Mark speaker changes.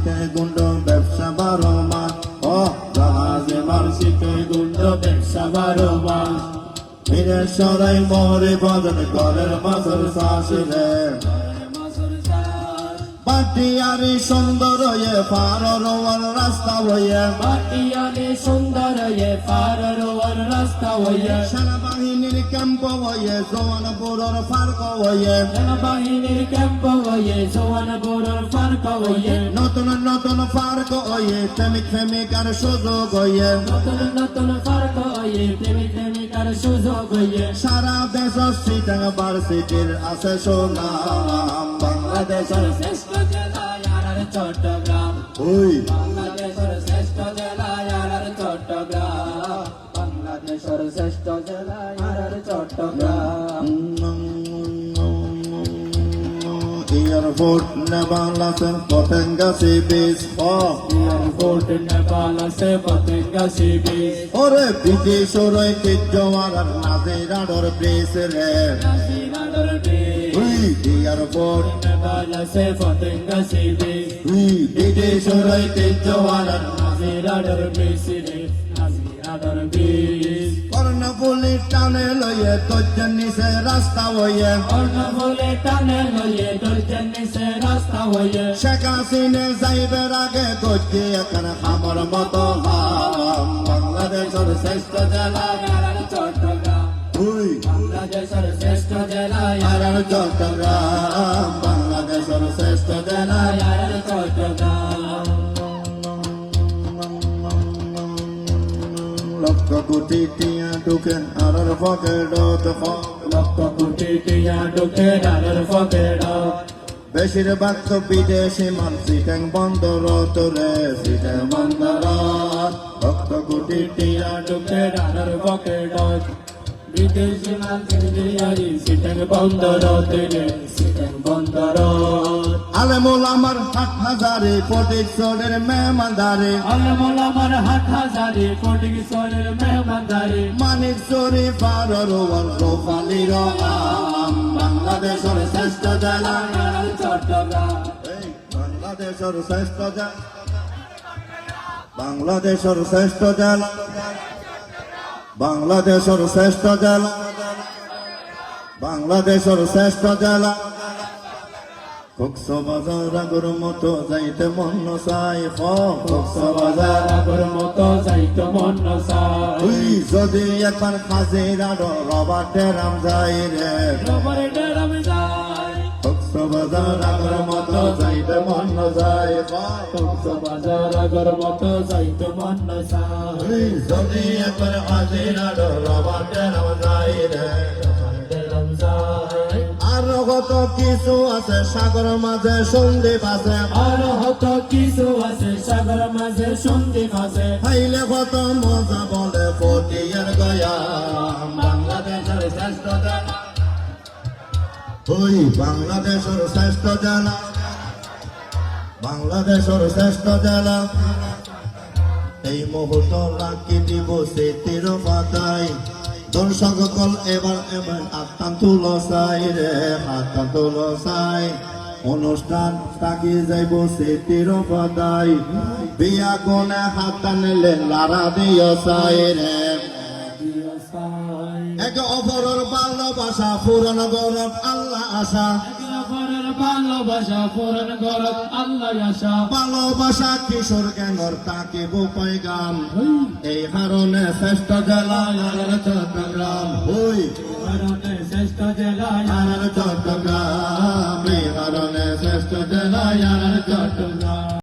Speaker 1: শিখে গুন্ড ব্যবসা বারো মাস ও জাহাজে মাল শিখে গুন্ড ব্যবসা বারো মাস ফিরে সরাই মরে বদন করের মাসর শাসিলে পাটিয়ারি সুন্দর হয়ে পার রোয়ার রাস্তা হয়ে
Speaker 2: পাটিয়ালি সুন্দর পার রোয়ার রাস্তা হইয়া
Speaker 1: সেনাবাহিনীর ক্যাম্প হয়ে জওয়ানপুরের ফার্ক হয়ে
Speaker 2: সেনাবাহিনীর ক্যাম্প হইয়ে জওয়ানপুরের ফার্ক হইয়ে
Speaker 1: নতুন নতুন ফার্ক হয়ে প্রেমিকার সুযোগ হয়ে
Speaker 2: নতুন নতুন ফার্ক হইয়ে প্রেমিকার সুযোগ হইয়ে
Speaker 1: সারা দেশ সিটাং ভার্সিটির আছে সুনাম বাংলাদেশের
Speaker 2: শ্রেষ্ঠ জেলা আর চট্টগ্রাম
Speaker 1: ওই
Speaker 2: বাংলাদেশের শ্রেষ্ঠ জেলা আর চট্টগ্রাম বাংলাদেশের শ্রেষ্ঠ জেলা আর চট্টগ্রাম
Speaker 1: এয়ারপোর্ট নেভাল আছে Patenga sea beach
Speaker 2: airport Nepal আছে পতেঙ্গা সি বিচ
Speaker 1: ওরে ব্রিটিশ ঐতিহ্য আর নাজিরাডর ব্রিজ রে
Speaker 2: নাজিরাডর বিচ
Speaker 1: ওই এয়ারপোর্ট
Speaker 2: নেপাল আছে পতেঙ্গা সি বিচ
Speaker 1: ওই ব্রিটিশ ঐতিহ্য আর
Speaker 2: নাজিরাডর বিচ রে নাজিরাডর বিচ
Speaker 1: কর্ণফুলি টানে লইয়ে তোর নিচে রাস্তা হইয়ে
Speaker 2: কর্ণফুলি টানে লইয়ে দরজার নিচে রাস্তা হইয়ে
Speaker 1: শেখ হাসিনে যাইবের আগে করছে এখানে আমার মতো হাম বাংলাদেশের শ্রেষ্ঠ জেলা
Speaker 2: আর চট্টগ্রাম
Speaker 1: ওই
Speaker 2: বাংলাদেশের শ্রেষ্ঠ জেলা
Speaker 1: আর চট্টগ্রাম বাংলাদেশের শ্রেষ্ঠ জেলা
Speaker 2: আর চট্টগ্রাম
Speaker 1: লক্ষ কোটি টিয়া ঢুকে আর পকেটত
Speaker 2: লক্ষ কোটি টিয়া ঢুকে ডালের পকেট
Speaker 1: বেশিরভাগ তো বিদেশি মাল সিটেং বন্দরত রে সিটেং বন্দরত লক্ষ কোটি টিয়া
Speaker 2: ঢুকে ডালের পকেট বিদেশি মাল কিনে সিটেন বন্দর তেরে সিটেন বন্দর
Speaker 1: আলেমুল আমার ৮০০০ ফটিকছড়ির মেহমানদারি
Speaker 2: আলমুল আমার ৮০০০ ফটিকছড়ির মেহমানদারি
Speaker 1: মানিক চুরি পার রোয়াল রোফালির আম বাংলাদেশের শ্রেষ্ঠ জেলা
Speaker 2: আর চট্টগ্রাম
Speaker 1: বাংলাদেশের শ্রেষ্ঠ জেলা বাংলাদেশের শ্রেষ্ঠ জেলা বাংলাদেশের শ্রেষ্ঠ জেলা বাংলাদেশের শ্রেষ্ঠ জেলা কক্সবাজার আগর মতো যাইতে মন চাই কক্সবাজার
Speaker 2: আগর মতো যাইতো মন চাই
Speaker 1: তুই যদি একবার খাজিরার রবার্টে রাম যাই রে
Speaker 2: রবারে ডেরাম যাই
Speaker 1: কক্সবাজার আগর মতো যাইতে মন চাই
Speaker 2: কক্সবাজার আগর মতো যাইতো মন চাই
Speaker 1: তুই যদি একবার খাজিরার রবার্টে রাম যাই রে
Speaker 2: ডেরাম যাই
Speaker 1: আর কত কিছু আছে সাগর মাঝে সন্দীপ আছে
Speaker 2: আর হত কিছু আছে সাগর মাঝে সন্দীপ আছে
Speaker 1: খাইলে কত মজা বলে ফটিয়ার গয়া
Speaker 2: বাংলাদেশের শ্রেষ্ঠ জেলা
Speaker 1: ওই বাংলাদেশের শ্রেষ্ঠ জেলা বাংলাদেশের শ্রেষ্ঠ জেলা এই মুহূর্ত রাখি দিব স্মৃতির পাতায় দর্শক কল এবার এবার হাতটান তুলো চাই রে হাতটান তুলো চাই অনুষ্ঠান তাকি যাইব স্মৃতির পাতায় বিয়া কোনে হাতটা নিলে লারা দিও চাই রে এক অপরের ভালোবাসা পূরণ গরব আল্লাহ আশা
Speaker 2: ভালোবাসা পূরণ করত আল্লাহ আশা
Speaker 1: ভালোবাসা কিশোর গ্যাঙর তাকে বোপাই গান এই কারণে শ্রেষ্ঠ জেলা চট্টগ্রাম ওই
Speaker 2: ভারতের শ্রেষ্ঠ জেলা
Speaker 1: চট্টগ্রাম